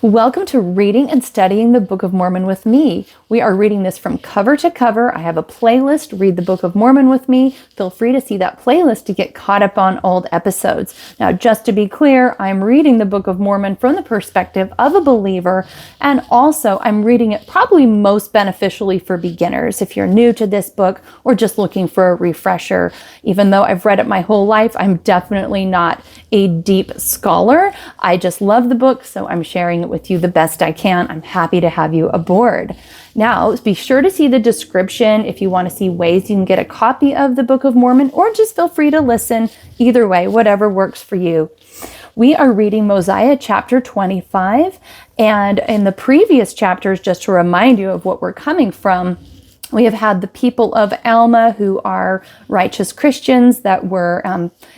Welcome to Reading and Studying the Book of Mormon with me. We are reading this from cover to cover. I have a playlist, Read the Book of Mormon with me. Feel free to see that playlist to get caught up on old episodes. Now, just to be clear, I'm reading the Book of Mormon from the perspective of a believer, and also I'm reading it probably most beneficially for beginners. If you're new to this book or just looking for a refresher, even though I've read it my whole life, I'm definitely not a deep scholar. I just love the book, so I'm sharing it with you the best I can. I'm happy to have you aboard. Now, be sure to see the description if you want to see ways you can get a copy of the Book of Mormon, or just feel free to listen. Either way, whatever works for you. We are reading Mosiah Chapter 25, and in the previous chapters, just to remind you of what we're coming from, we have had the people of Alma, who are righteous Christians that were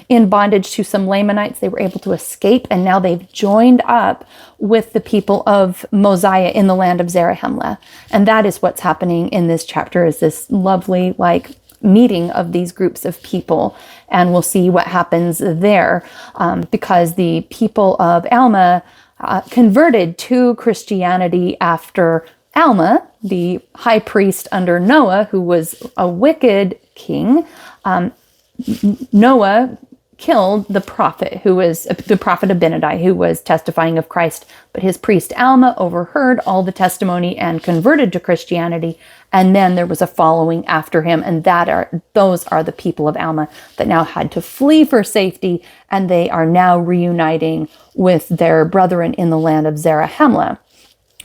in bondage to some Lamanites. They were able to escape, and now they've joined up with the people of Mosiah in the land of Zarahemla. And that is what's happening in this chapter, is this lovely, meeting of these groups of people. And we'll see what happens there, because the people of Alma converted to Christianity after Alma, the high priest under Noah, who was a wicked king. Noah killed the prophet, who was the prophet Abinadi, who was testifying of Christ. But his priest Alma overheard all the testimony and converted to Christianity. And then there was a following after him, and those are the people of Alma that now had to flee for safety, and they are now reuniting with their brethren in the land of Zarahemla,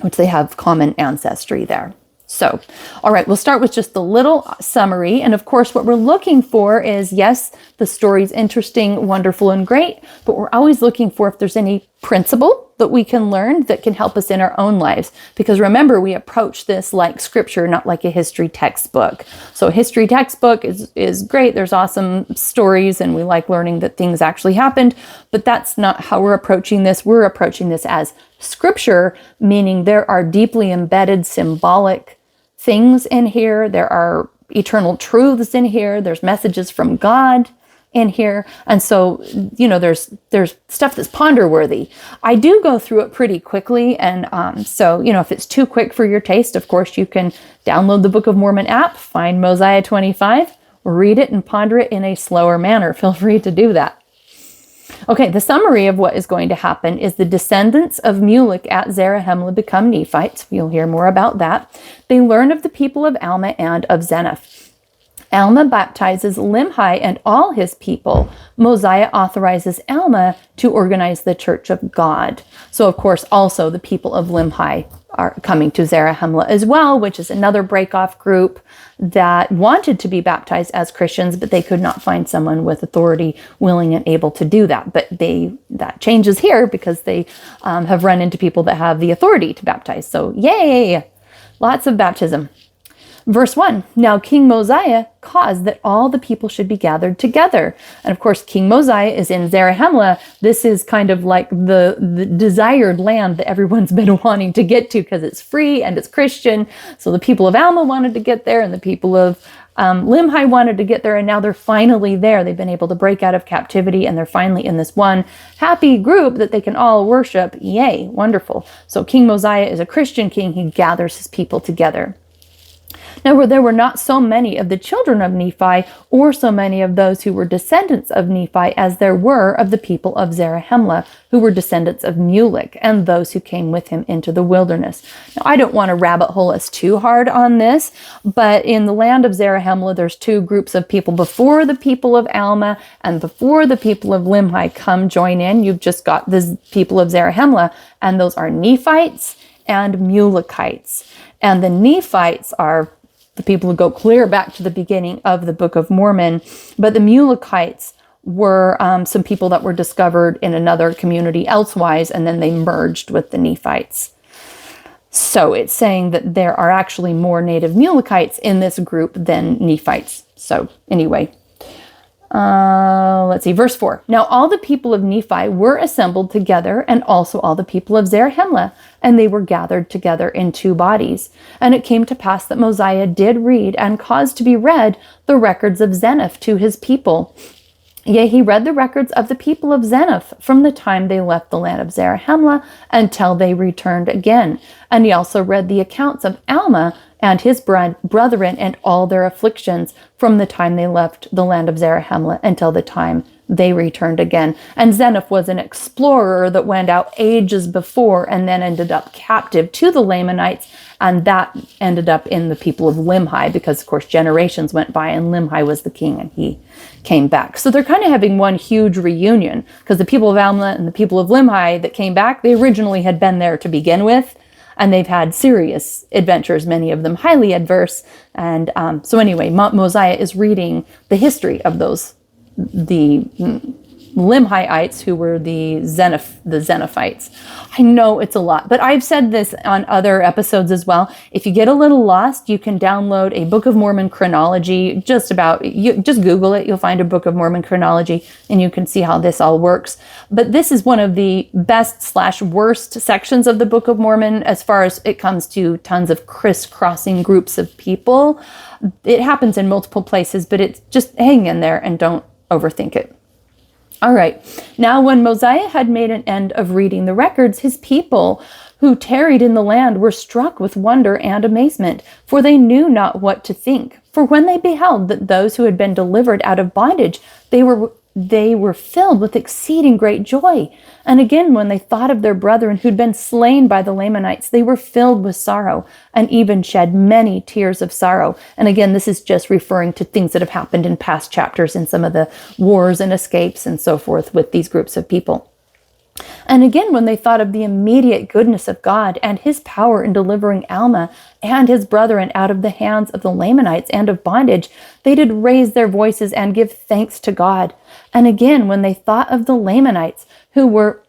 which they have common ancestry there. So, all right, we'll start with just a little summary. And of course, what we're looking for is, yes, the story's interesting, wonderful, and great, but we're always looking for if there's any principle that we can learn that can help us in our own lives. Because remember, we approach this like scripture, not like a history textbook. So a history textbook is great. There's awesome stories, and we like learning that things actually happened, but that's not how we're approaching this. We're approaching this as scripture, meaning there are deeply embedded symbolic things in here. There are eternal truths in here. There's messages from God in here. And so, there's stuff that's ponder worthy. I do go through it pretty quickly. And so, if it's too quick for your taste, of course, you can download the Book of Mormon app, find Mosiah 25, read it and ponder it in a slower manner. Feel free to do that. Okay, the summary of what is going to happen is the descendants of Mulek at Zarahemla become Nephites. You'll hear more about that. They learn of the people of Alma and of Zeniff. Alma baptizes Limhi and all his people. Mosiah authorizes Alma to organize the Church of God. So, of course, also the people of Limhi are coming to Zarahemla as well, which is another break-off group that wanted to be baptized as Christians, but they could not find someone with authority willing and able to do that. But that changes here because they have run into people that have the authority to baptize. So yay! Lots of baptism. Verse 1, now King Mosiah caused that all the people should be gathered together. And of course, King Mosiah is in Zarahemla. This is kind of like the desired land that everyone's been wanting to get to because it's free and it's Christian. So the people of Alma wanted to get there, and the people of Limhi wanted to get there, and now they're finally there. They've been able to break out of captivity, and they're finally in this one happy group that they can all worship. Yay, wonderful. So King Mosiah is a Christian king. He gathers his people together. Now, there were not so many of the children of Nephi, or so many of those who were descendants of Nephi, as there were of the people of Zarahemla, who were descendants of Mulek, and those who came with him into the wilderness. Now, I don't want to rabbit hole us too hard on this, but in the land of Zarahemla, there's two groups of people. Before the people of Alma and before the people of Limhi come join in, you've just got the people of Zarahemla, and those are Nephites and Mulekites. And the Nephites are the people who go clear back to the beginning of the Book of Mormon. But the Mulekites were some people that were discovered in another community elsewise, and then they merged with the Nephites. So it's saying that there are actually more native Mulekites in this group than Nephites. So anyway, let's see, verse 4. Now all the people of Nephi were assembled together, and also all the people of Zarahemla, and they were gathered together in two bodies. And it came to pass that Mosiah did read and caused to be read the records of Zeniff to his people. Yea, he read the records of the people of Zeniff from the time they left the land of Zarahemla until they returned again. And he also read the accounts of Alma and his brethren and all their afflictions from the time they left the land of Zarahemla until the time they returned again. And Zeniff was an explorer that went out ages before and then ended up captive to the Lamanites, and that ended up in the people of Limhi because, of course, generations went by and Limhi was the king and he came back. So they're kind of having one huge reunion because the people of Alma and the people of Limhi that came back, they originally had been there to begin with, and they've had serious adventures, many of them highly adverse. And so anyway, Mosiah is reading the history of the Limhiites who were the Zeniphites. I know it's a lot, but I've said this on other episodes as well. If you get a little lost, you can download a Book of Mormon chronology. Just Google it. You'll find a Book of Mormon chronology and you can see how this all works. But this is one of the best/worst sections of the Book of Mormon as far as it comes to tons of crisscrossing groups of people. It happens in multiple places, but it's just hang in there and don't overthink it. All right. Now, when Mosiah had made an end of reading the records, his people who tarried in the land were struck with wonder and amazement, for they knew not what to think. For when they beheld that those who had been delivered out of bondage, they were filled with exceeding great joy. And again, when they thought of their brethren who'd been slain by the Lamanites, they were filled with sorrow and even shed many tears of sorrow. And again, this is just referring to things that have happened in past chapters in some of the wars and escapes and so forth with these groups of people. And again, when they thought of the immediate goodness of God and his power in delivering Alma and his brethren out of the hands of the Lamanites and of bondage, they did raise their voices and give thanks to God. And again, when they thought of the Lamanites who were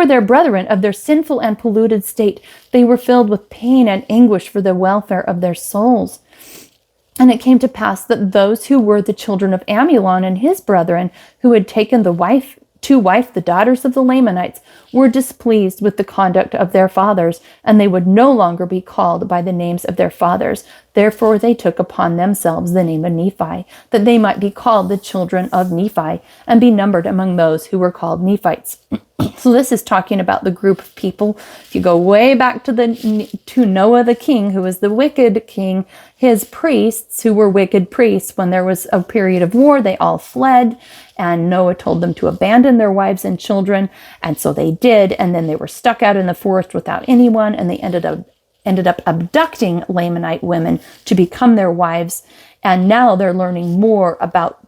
their brethren of their sinful and polluted state, they were filled with pain and anguish for the welfare of their souls. And it came to pass that those who were the children of Amulon and his brethren, who had taken to wife the daughters of the Lamanites, were displeased with the conduct of their fathers, and they would no longer be called by the names of their fathers. Therefore they took upon themselves the name of Nephi, that they might be called the children of Nephi, and be numbered among those who were called Nephites. So this is talking about the group of people. If you go way back to Noah the king, who was the wicked king, his priests, who were wicked priests, when there was a period of war, they all fled, and Noah told them to abandon their wives and children, and so they did, and then they were stuck out in the forest without anyone, and they ended up abducting Lamanite women to become their wives, and now they're learning more about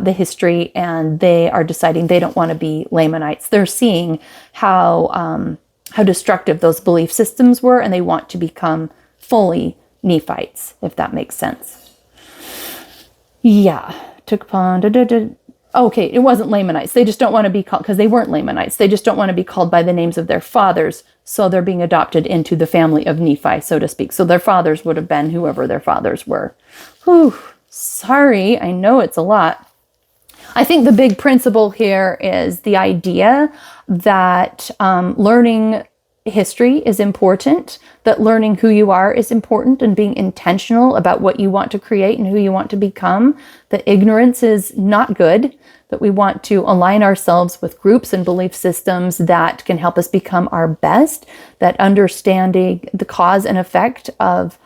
the history, and they are deciding they don't want to be Lamanites. They're seeing how destructive those belief systems were, and they want to become fully Nephites, if that makes sense. Yeah, took upon. Okay, it wasn't Lamanites. They just don't want to be called, because they weren't Lamanites. They just don't want to be called by the names of their fathers, so they're being adopted into the family of Nephi, so to speak. So their fathers would have been whoever their fathers were. Whew. Sorry, I know it's a lot. I think the big principle here is the idea that learning history is important, that learning who you are is important, and being intentional about what you want to create and who you want to become. That ignorance is not good, that we want to align ourselves with groups and belief systems that can help us become our best, that understanding the cause and effect of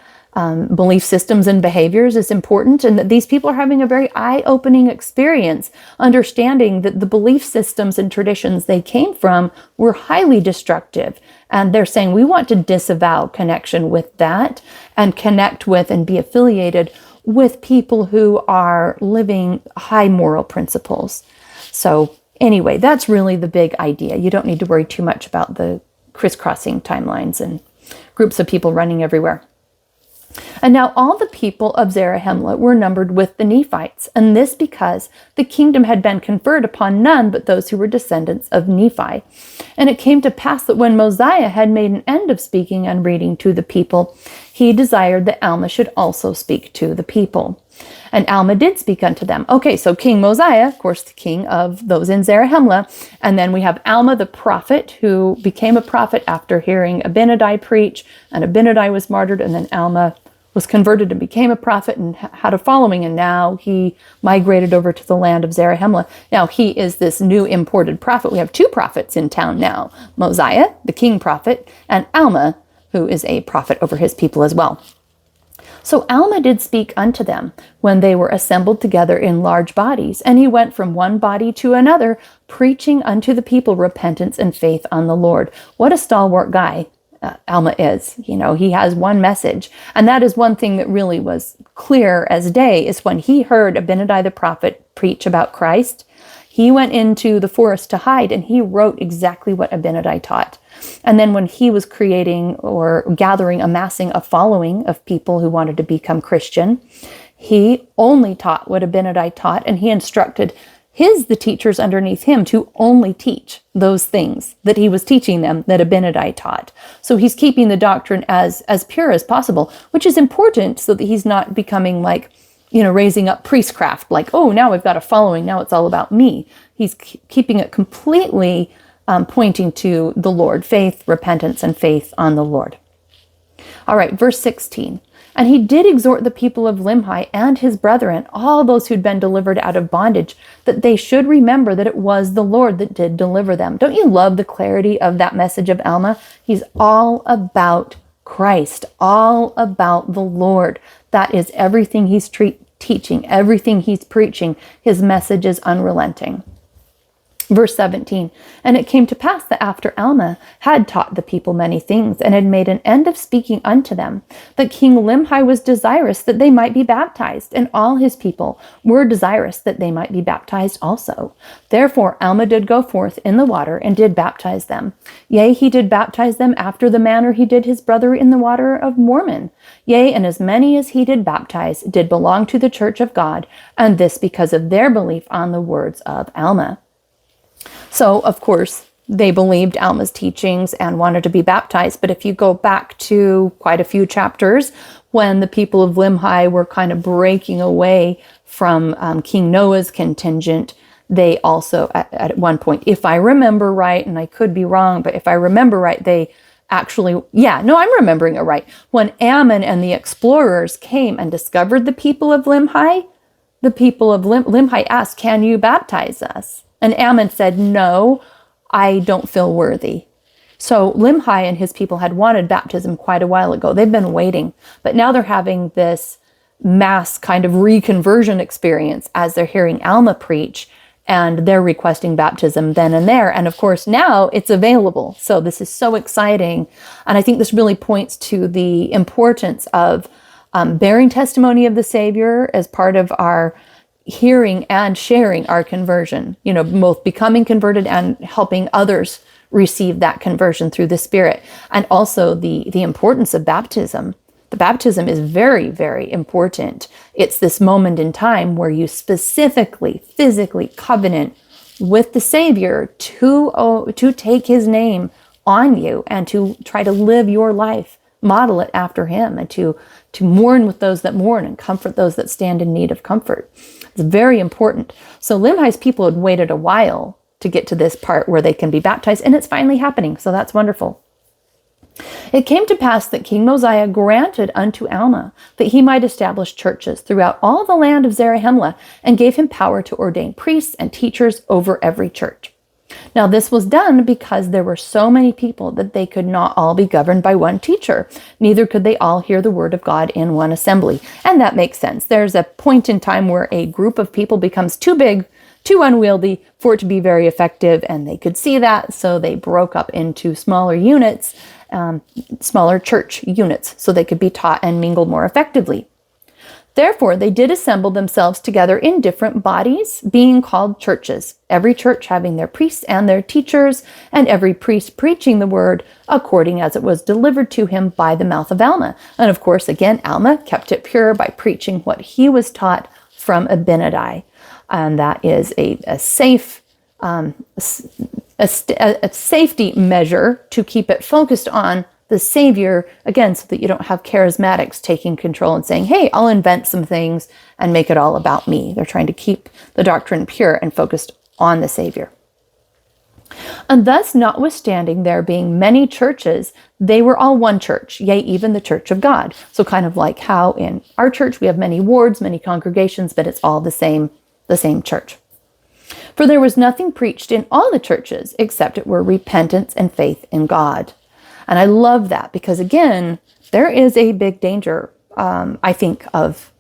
belief systems and behaviors is important, and that these people are having a very eye-opening experience, understanding that the belief systems and traditions they came from were highly destructive. And they're saying, we want to disavow connection with that and connect with and be affiliated with people who are living high moral principles. So anyway, that's really the big idea. You don't need to worry too much about the crisscrossing timelines and groups of people running everywhere. And now all the people of Zarahemla were numbered with the Nephites, and this because the kingdom had been conferred upon none but those who were descendants of Nephi. And it came to pass that when Mosiah had made an end of speaking and reading to the people, he desired that Alma should also speak to the people. And Alma did speak unto them. Okay, so King Mosiah, of course, the king of those in Zarahemla, and then we have Alma the prophet, who became a prophet after hearing Abinadi preach, and Abinadi was martyred, and then Alma was converted and became a prophet and had a following, and now he migrated over to the land of Zarahemla. Now he is this new imported prophet. We have two prophets in town now, Mosiah, the king prophet, and Alma, who is a prophet over his people as well. So Alma did speak unto them when they were assembled together in large bodies, and he went from one body to another, preaching unto the people repentance and faith on the Lord. What a stalwart guy Alma is. You know, he has one message, and that is one thing that really was clear as day, is when he heard Abinadi the prophet preach about Christ, he went into the forest to hide, and he wrote exactly what Abinadi taught. And then when he was creating or amassing a following of people who wanted to become Christian, he only taught what Abinadi taught, and he instructed the teachers underneath him to only teach those things that he was teaching them that Abinadi taught. So he's keeping the doctrine as pure as possible, which is important so that he's not becoming like, raising up priestcraft, like, oh, now we've got a following, now it's all about me. He's keeping it completely pointing to the Lord, faith, repentance, and faith on the Lord. All right, verse 16. And he did exhort the people of Limhi and his brethren, all those who'd been delivered out of bondage, that they should remember that it was the Lord that did deliver them. Don't you love the clarity of that message of Alma? He's all about Christ, all about the Lord. That is everything he's teaching, everything he's preaching. His message is unrelenting. Verse 17, and it came to pass that after Alma had taught the people many things, and had made an end of speaking unto them, that King Limhi was desirous that they might be baptized, and all his people were desirous that they might be baptized also. Therefore Alma did go forth in the water, and did baptize them. Yea, he did baptize them after the manner he did his brother in the water of Mormon. Yea, and as many as he did baptize did belong to the church of God, and this because of their belief on the words of Alma. So, of course, they believed Alma's teachings and wanted to be baptized. But if you go back to quite a few chapters, when the people of Limhi were kind of breaking away from King Noah's contingent, they also, at one point, if I remember right, and I could be wrong, but if I remember right, they actually, I'm remembering it right. When Ammon and the explorers came and discovered the people of Limhi, the people of Limhi asked, can you baptize us? And Ammon said, no, I don't feel worthy. So Limhi and his people had wanted baptism quite a while ago. They've been waiting, but now they're having this mass kind of reconversion experience as they're hearing Alma preach, and they're requesting baptism then and there. And of course, now it's available. So this is so exciting. And I think this really points to the importance of bearing testimony of the Savior as part of our hearing and sharing our conversion, both becoming converted and helping others receive that conversion through the Spirit. And also the importance of baptism. The baptism is very, very important. It's this moment in time where you specifically, physically covenant with the Savior to take his name on you and to try to live your life, model it after him, and to mourn with those that mourn and comfort those that stand in need of comfort. It's very important. So Limhi's people had waited a while to get to this part where they can be baptized, and it's finally happening. So that's wonderful. It came to pass that King Mosiah granted unto Alma that he might establish churches throughout all the land of Zarahemla, and gave him power to ordain priests and teachers over every church. Now this was done because there were so many people that they could not all be governed by one teacher. Neither could they all hear the word of God in one assembly. And that makes sense. There's a point in time where a group of people becomes too big, too unwieldy for it to be very effective, and they could see that, so they broke up into smaller units, smaller church units, so they could be taught and mingle more effectively. Therefore, they did assemble themselves together in different bodies, being called churches, every church having their priests and their teachers, and every priest preaching the word according as it was delivered to him by the mouth of Alma. And of course, again, Alma kept it pure by preaching what he was taught from Abinadi. And that is a safety measure to keep it focused on the Savior, again, so that you don't have charismatics taking control and saying, hey, I'll invent some things and make it all about me. They're trying to keep the doctrine pure and focused on the Savior. And thus, notwithstanding there being many churches, they were all one church, yea, even the church of God. So kind of like how in our church we have many wards, many congregations, but it's all the same church. For there was nothing preached in all the churches except it were repentance and faith in God. And I love that because, again, there is a big danger, I think, of,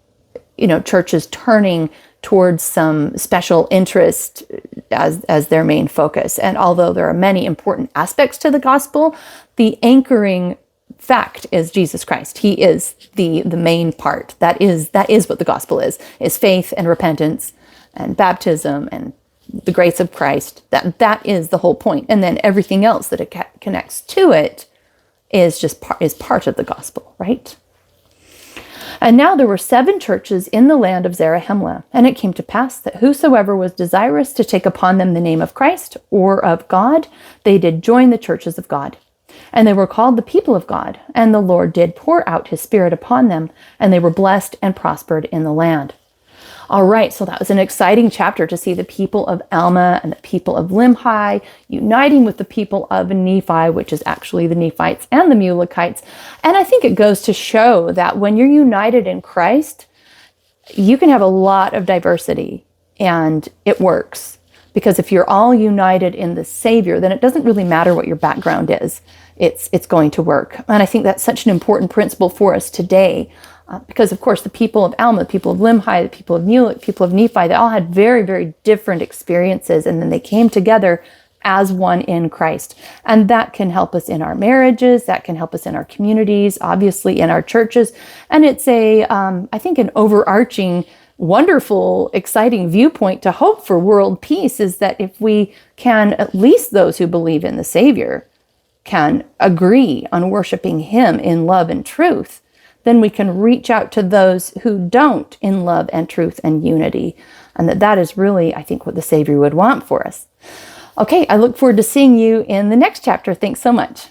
churches turning towards some special interest as their main focus. And although there are many important aspects to the gospel, the anchoring fact is Jesus Christ. He is the main part. That is what the gospel is faith and repentance and baptism and the grace of Christ. That is the whole point. And then everything else that it connects to it is part of the gospel, right? And now there were 7 churches in the land of Zarahemla, and it came to pass that whosoever was desirous to take upon them the name of Christ or of God, they did join the churches of God. And they were called the people of God, and the Lord did pour out his Spirit upon them, and they were blessed and prospered in the land. All right, so that was an exciting chapter to see the people of Alma and the people of Limhi uniting with the people of Nephi, which is actually the Nephites and the Mulekites. And I think it goes to show that when you're united in Christ, you can have a lot of diversity and it works. Because if you're all united in the Savior, then it doesn't really matter what your background is. It's going to work. And I think that's such an important principle for us today. Because, of course, the people of Alma, the people of Limhi, the people of Mulek, people of Nephi, they all had very, very different experiences. And then they came together as one in Christ. And that can help us in our marriages. That can help us in our communities, obviously in our churches. And it's I think an overarching, wonderful, exciting viewpoint to hope for world peace is that if we can, at least those who believe in the Savior, can agree on worshiping him in love and truth, then we can reach out to those who don't in love and truth and unity. And that is really, I think, what the Savior would want for us. Okay, I look forward to seeing you in the next chapter. Thanks so much.